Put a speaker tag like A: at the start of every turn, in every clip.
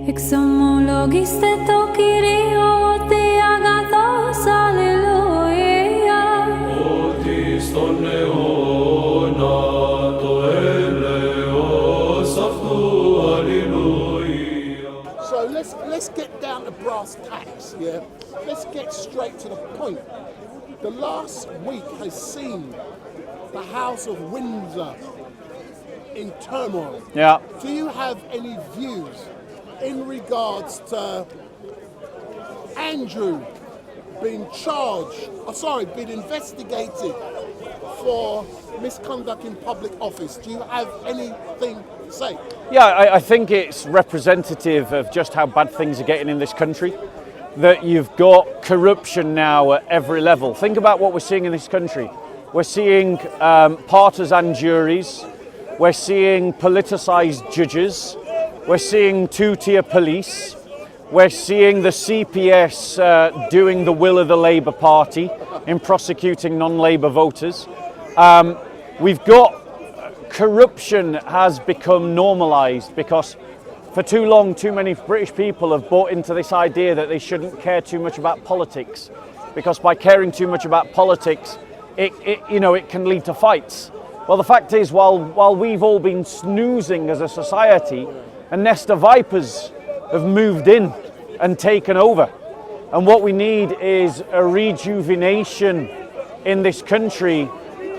A: Exomologiste to Kyrio te agathos, alleluia.
B: Otis ton neona to eleos aftu, alleluia.
C: So let's get down to brass tacks, yeah? Let's get straight to the point. The last week has seen the House of Windsor in turmoil.
D: Yeah.
C: Do you have any views in regards to Andrew being being investigated for misconduct in public office? Do you have anything to say?
D: Yeah, I think it's representative of just how bad things are getting in this country. That you've got corruption now at every level. Think about what we're seeing in this country. We're seeing partisan juries. We're seeing politicised judges. We're seeing two-tier police. We're seeing the CPS doing the will of the Labour Party in prosecuting non-Labour voters. We've got corruption has become normalised because for too long, too many British people have bought into this idea that they shouldn't care too much about politics, because by caring too much about politics, it can lead to fights. Well, the fact is, while we've all been snoozing as a society, a nest of vipers have moved in and taken over. And what we need is a rejuvenation in this country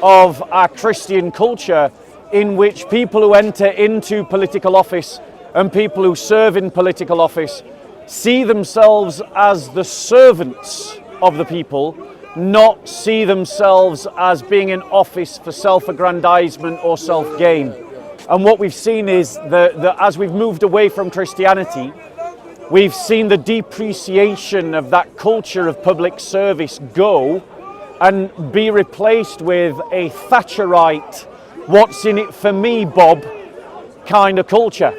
D: of our Christian culture, in which people who enter into political office and people who serve in political office see themselves as the servants of the people, not see themselves as being in office for self-aggrandizement or self-gain. And what we've seen is that as we've moved away from Christianity, we've seen the depreciation of that culture of public service go and be replaced with a Thatcherite, what's in it for me, Bob, kind of culture.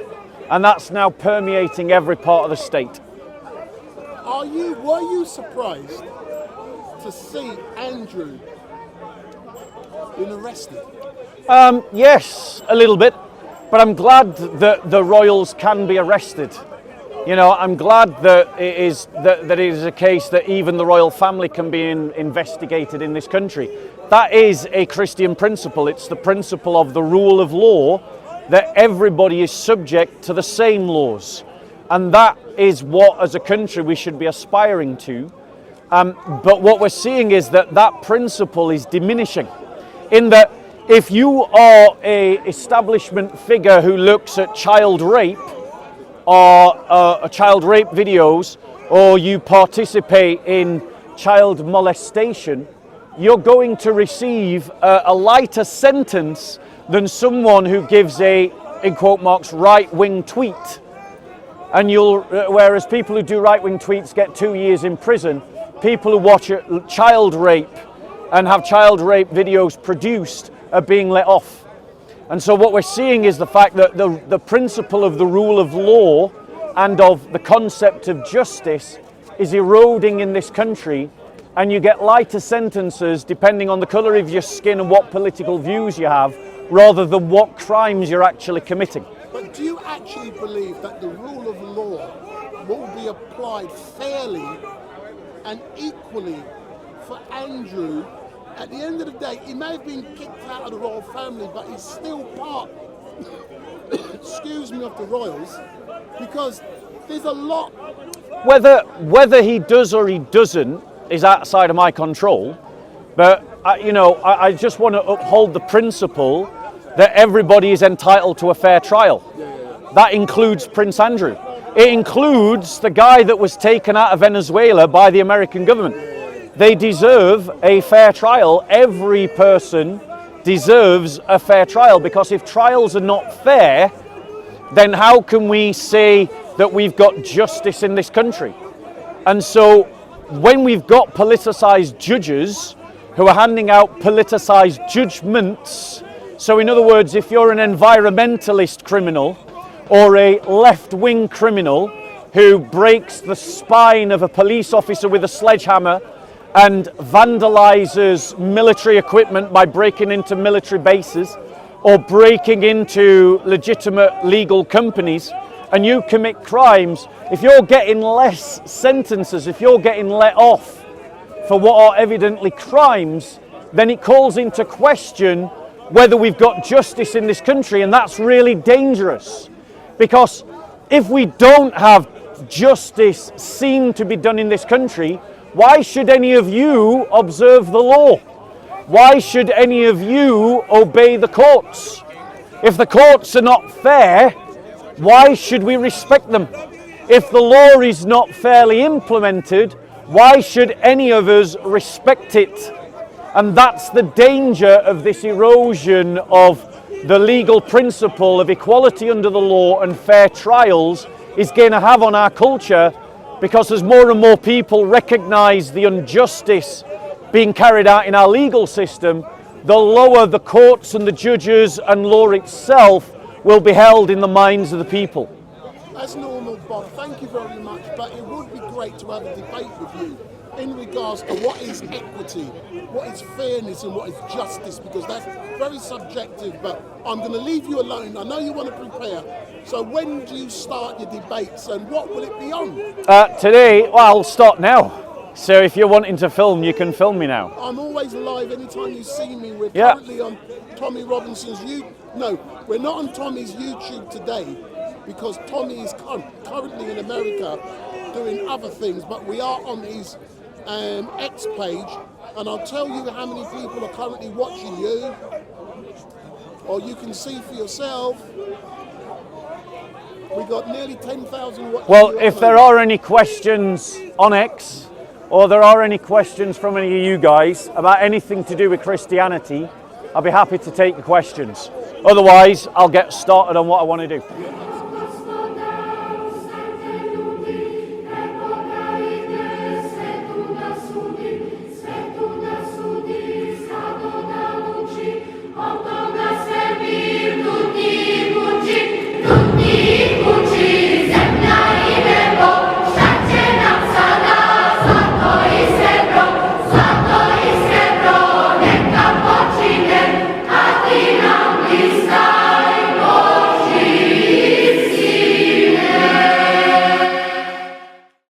D: And that's now permeating every part of the state.
C: Were you surprised to see Andrew being arrested?
D: Yes, a little bit, but I'm glad that the royals can be arrested. You know, I'm glad that it is a case that even the royal family can be investigated in this country. That is a Christian principle. It's the principle of the rule of law, that everybody is subject to the same laws. And that is what, as a country, we should be aspiring to. But what we're seeing is that principle is diminishing, in that if you are a establishment figure who looks at child rape or child rape videos, or you participate in child molestation, you're going to receive a lighter sentence than someone who gives a, in quote marks, right-wing tweet. And whereas people who do right-wing tweets get 2 years in prison, people who watch child rape and have child rape videos produced are being let off. And so what we're seeing is the fact that the principle of the rule of law and of the concept of justice is eroding in this country, and you get lighter sentences depending on the colour of your skin and what political views you have, rather than what crimes you're actually committing.
C: But do you actually believe that the rule of law will be applied fairly and equally for Andrew? At the end of the day, he may have been kicked out of the royal family, but he's still part, excuse me, of the royals, because there's a lot.
D: Whether he does or he doesn't is outside of my control, but I just want to uphold the principle that everybody is entitled to a fair trial. That includes Prince Andrew. It includes the guy that was taken out of Venezuela by the American government. They deserve a fair trial. Every person deserves a fair trial, because if trials are not fair, then how can we say that we've got justice in this country? And so when we've got politicised judges who are handing out politicised judgments, so in other words, if you're an environmentalist criminal or a left-wing criminal who breaks the spine of a police officer with a sledgehammer and vandalizes military equipment by breaking into military bases or breaking into legitimate legal companies and you commit crimes, if you're getting less sentences, if you're getting let off for what are evidently crimes, then it calls into question whether we've got justice in this country, and that's really dangerous. Because if we don't have justice seen to be done in this country, why should any of you observe the law? Why should any of you obey the courts? If the courts are not fair, why should we respect them? If the law is not fairly implemented, why should any of us respect it? And that's the danger of this erosion of the legal principle of equality under the law and fair trials is going to have on our culture, because as more and more people recognise the injustice being carried out in our legal system, the lower the courts and the judges and law itself will be held in the minds of the people.
C: That's normal, Bob. Thank you very much. But it would be great to have a debate with you in regards to what is equity, what is fairness, and what is justice, because that's very subjective. But I'm going to leave you alone. I know you want to prepare. So when do you start your debates, and what will it be on?
D: Today, well, I'll start now. So if you're wanting to film, you can film me now.
C: I'm always live anytime you see me. We're currently on Tommy Robinson's YouTube. No, we're not on Tommy's YouTube today because Tommy is currently in America doing other things, but we are on his X page, and I'll tell you how many people are currently watching you, or you can see for yourself. We got nearly 10,000 watching.
D: Well, if there are any questions on X, or there are any questions from any of you guys about anything to do with Christianity, I'll be happy to take the questions. Otherwise, I'll get started on what I want to do.